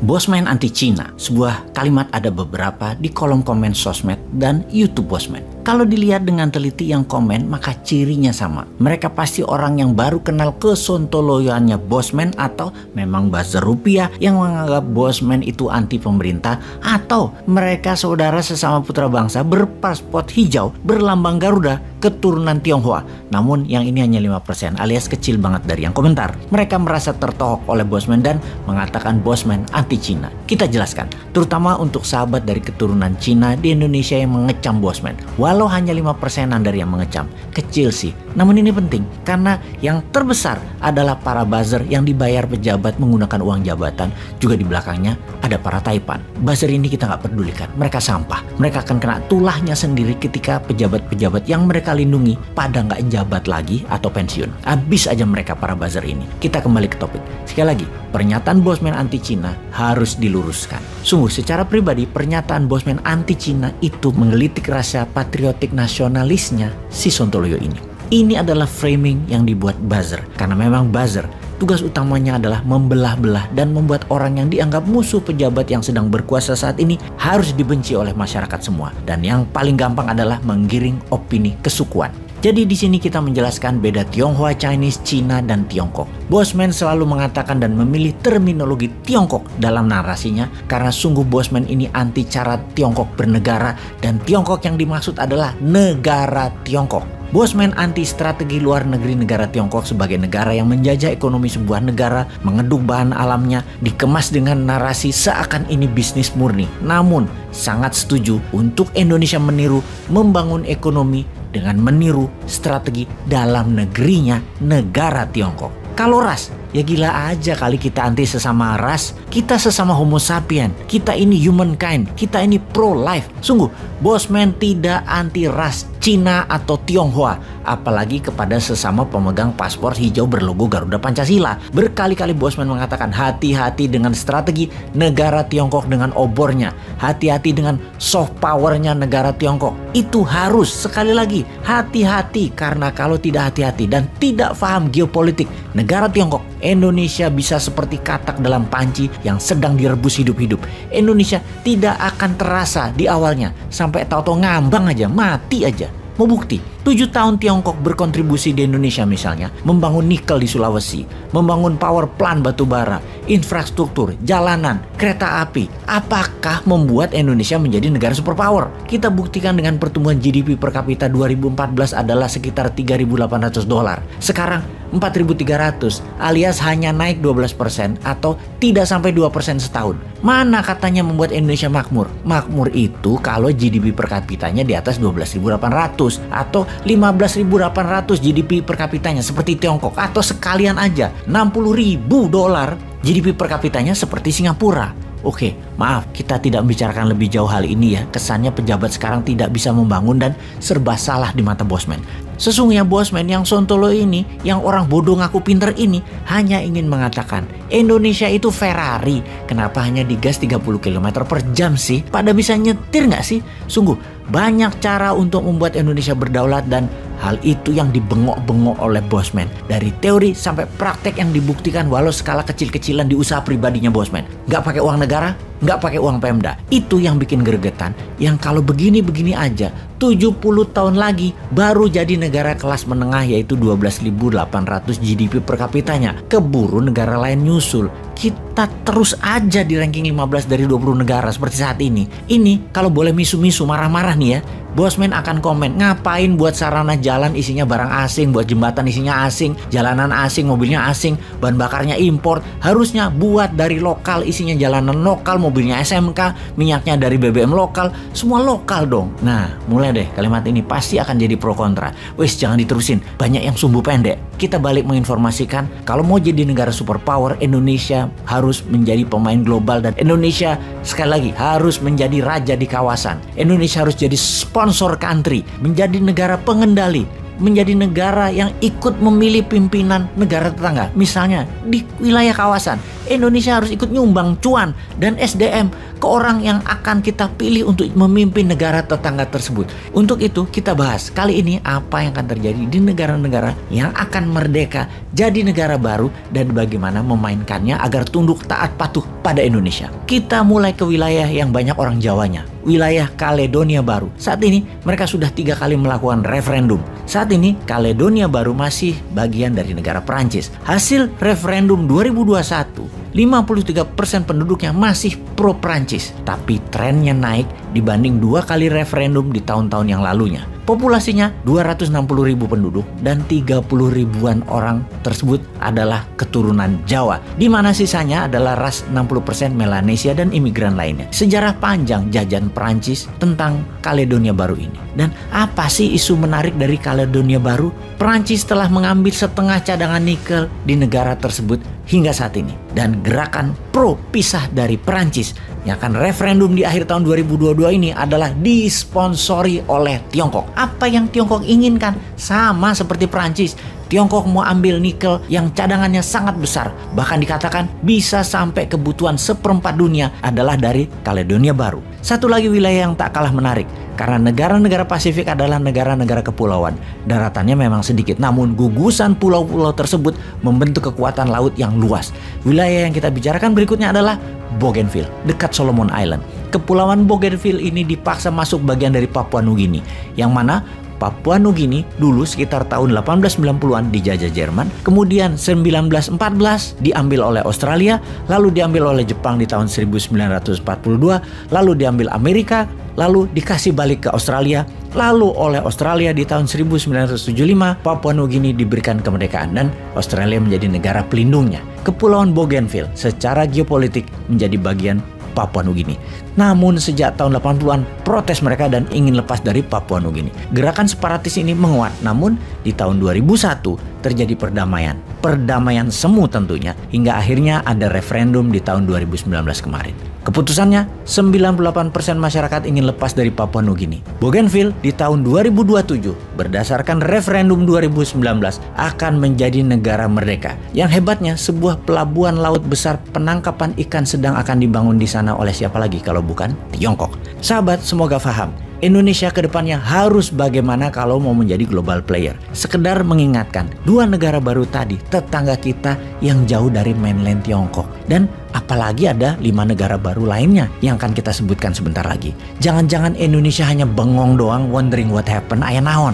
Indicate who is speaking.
Speaker 1: Bosman anti Cina, sebuah kalimat ada beberapa di kolom komen sosmed dan YouTube Bosman. Kalau dilihat dengan teliti yang komen, maka cirinya sama. Mereka pasti orang yang baru kenal kesontoloyoannya Bosman, atau memang buzzer rupiah yang menganggap Bosman itu anti pemerintah, atau mereka saudara sesama putra bangsa berpaspor hijau berlambang Garuda keturunan Tionghoa. Namun yang ini hanya 5% alias kecil banget dari yang komentar. Mereka merasa tertohok oleh Bosman dan mengatakan Bosman anti Cina. Kita jelaskan, terutama untuk sahabat dari keturunan Cina di Indonesia yang mengecam Bosman. Walau hanya 5%-an dari yang mengecam, kecil sih. Namun ini penting karena yang terbesar adalah para buzzer yang dibayar pejabat menggunakan uang jabatan. Juga di belakangnya ada para taipan. Buzzer ini kita nggak pedulikan, mereka sampah. Mereka akan kena tulahnya sendiri ketika pejabat-pejabat yang mereka lindungi pada nggak jabat lagi atau pensiun. Habis aja mereka para buzzer ini. Kita kembali ke topik. Sekali lagi, pernyataan Bosman anti Cina harus diluruskan. Sungguh secara pribadi pernyataan Bosman anti Cina itu menggelitik rasa patriotik nasionalisnya si Sontoloyo ini. Ini adalah framing yang dibuat buzzer, karena memang buzzer tugas utamanya adalah membelah-belah dan membuat orang yang dianggap musuh pejabat yang sedang berkuasa saat ini harus dibenci oleh masyarakat semua. Dan yang paling gampang adalah menggiring opini kesukuan. Jadi di sini kita menjelaskan beda Tionghoa, Chinese, Cina, dan Tiongkok. Bosman selalu mengatakan dan memilih terminologi Tiongkok dalam narasinya karena sungguh Bosman ini anti cara Tiongkok bernegara dan Tiongkok yang dimaksud adalah negara Tiongkok. Bosman anti strategi luar negeri negara Tiongkok sebagai negara yang menjajah ekonomi sebuah negara, mengeduk bahan alamnya, dikemas dengan narasi seakan ini bisnis murni. Namun sangat setuju untuk Indonesia meniru membangun ekonomi dengan meniru strategi dalam negerinya, negara Tiongkok. Kalau ras, ya gila aja kali kita anti sesama ras. Kita sesama homo sapien. Kita ini humankind. Kita ini pro-life. Sungguh, Bosman tidak anti ras Cina atau Tionghoa. Apalagi kepada sesama pemegang paspor hijau berlogo Garuda Pancasila. Berkali-kali Bosman mengatakan hati-hati dengan strategi negara Tiongkok dengan obornya. Hati-hati dengan soft powernya negara Tiongkok. Itu harus, sekali lagi, hati-hati. Karena kalau tidak hati-hati dan tidak paham geopolitik negara Tiongkok, Indonesia bisa seperti katak dalam panci yang sedang direbus hidup-hidup. Indonesia tidak akan terasa di awalnya, sampai tahu-tahu ngambang aja, mati aja. Mau bukti? 7 tahun Tiongkok berkontribusi di Indonesia misalnya, membangun nikel di Sulawesi, membangun power plant batubara, infrastruktur, jalanan, kereta api. Apakah membuat Indonesia menjadi negara superpower? Kita buktikan dengan pertumbuhan GDP per kapita 2014 adalah sekitar $3.800. Sekarang 4.300 alias hanya naik 12% atau tidak sampai 2% setahun. Mana katanya membuat Indonesia makmur? Makmur itu kalau GDP per kapitanya di atas 12.800 atau 15.800 GDP per kapitanya seperti Tiongkok, atau sekalian aja $60.000 GDP per kapitanya seperti Singapura. Oke, maaf kita tidak membicarakan lebih jauh hal ini ya. Kesannya pejabat sekarang tidak bisa membangun dan serba salah di mata Bosman. Sesungguhnya Bosman yang sontolo ini, yang orang bodoh ngaku pinter ini, hanya ingin mengatakan Indonesia itu Ferrari. Kenapa hanya digas 30 km per jam sih? Pada bisa nyetir nggak sih? Sungguh banyak cara untuk membuat Indonesia berdaulat dan hal itu yang dibengok-bengok oleh Bosman. Dari teori sampai praktek yang dibuktikan walau skala kecil-kecilan di usaha pribadinya Bosman. Nggak pakai uang negara, nggak pakai uang Pemda. Itu yang bikin gregetan. Yang kalau begini-begini aja, 70 tahun lagi baru jadi negara kelas menengah yaitu 12.800 GDP per kapitanya. Keburu negara lain nyusul. Kita terus aja di ranking 15 dari 20 negara seperti saat ini. Ini kalau boleh misu-misu marah-marah nih ya, Bosman akan komen, ngapain buat sarana jalan isinya barang asing, buat jembatan isinya asing, jalanan asing, mobilnya asing, bahan bakarnya impor. Harusnya buat dari lokal, isinya jalanan lokal, mobilnya SMK, minyaknya dari BBM lokal, semua lokal dong. Nah, mulai deh kalimat ini pasti akan jadi pro kontra. Wes jangan diterusin, banyak yang sumbu pendek. Kita balik menginformasikan, kalau mau jadi negara superpower, Indonesia harus menjadi pemain global dan Indonesia sekali lagi harus menjadi raja di kawasan. Indonesia harus jadi sponsor country, menjadi negara pengendali, menjadi negara yang ikut memilih pimpinan negara tetangga. Misalnya di wilayah kawasan, Indonesia harus ikut nyumbang cuan dan SDM ke orang yang akan kita pilih untuk memimpin negara tetangga tersebut. Untuk itu kita bahas kali ini apa yang akan terjadi di negara-negara yang akan merdeka jadi negara baru dan bagaimana memainkannya agar tunduk taat patuh pada Indonesia. Kita mulai ke wilayah yang banyak orang Jawanya, wilayah Kaledonia Baru. Saat ini mereka sudah 3 kali melakukan referendum. Saat ini Kaledonia Baru masih bagian dari negara Perancis. Hasil referendum 2021, 53% penduduknya masih pro Perancis. Tapi trennya naik dibanding 2 kali referendum di tahun-tahun yang lalunya. Populasinya 260.000 penduduk dan 30 ribuan orang tersebut adalah keturunan Jawa, di mana sisanya adalah ras 60% Melanesia dan imigran lainnya. Sejarah panjang jajahan Perancis tentang Kaledonia Baru ini. Dan apa sih isu menarik dari Kaledonia Baru? Perancis telah mengambil setengah cadangan nikel di negara tersebut hingga saat ini. Dan gerakan pro pisah dari Perancis yang akan referendum di akhir tahun 2022 ini adalah disponsori oleh Tiongkok. Apa yang Tiongkok inginkan sama seperti Perancis. Tiongkok mau ambil nikel yang cadangannya sangat besar. Bahkan dikatakan bisa sampai kebutuhan 1/4 dunia adalah dari Kaledonia Baru. Satu lagi wilayah yang tak kalah menarik. Karena negara-negara Pasifik adalah negara-negara kepulauan. Daratannya memang sedikit, namun gugusan pulau-pulau tersebut membentuk kekuatan laut yang luas. Wilayah yang kita bicarakan berikutnya adalah Bougainville, dekat Solomon Island. Kepulauan Bougainville ini dipaksa masuk bagian dari Papua Nugini, yang mana Papua Nugini dulu sekitar tahun 1890-an dijajah Jerman, kemudian 1914 diambil oleh Australia, lalu diambil oleh Jepang di tahun 1942, lalu diambil Amerika, lalu dikasih balik ke Australia, lalu oleh Australia di tahun 1975 Papua Nugini diberikan kemerdekaan dan Australia menjadi negara pelindungnya. Kepulauan Bougainville secara geopolitik menjadi bagian Papua Nugini. Namun sejak tahun 80-an protes mereka dan ingin lepas dari Papua Nugini. Gerakan separatis ini menguat, namun di tahun 2001 terjadi perdamaian. Perdamaian semu tentunya, hingga akhirnya ada referendum di tahun 2019 kemarin. Keputusannya, 98% masyarakat ingin lepas dari Papua Nugini. Bougainville di tahun 2027 berdasarkan referendum 2019 akan menjadi negara merdeka. Yang hebatnya, sebuah pelabuhan laut besar penangkapan ikan sedang akan dibangun di sana oleh siapa lagi kalau bukan Tiongkok. Sahabat, semoga paham. Indonesia ke depannya harus bagaimana kalau mau menjadi global player. Sekedar mengingatkan, 2 negara baru tadi tetangga kita yang jauh dari mainland Tiongkok. Dan apalagi ada 5 negara baru lainnya yang akan kita sebutkan sebentar lagi. Jangan-jangan Indonesia hanya bengong doang wondering what happened, aya naon.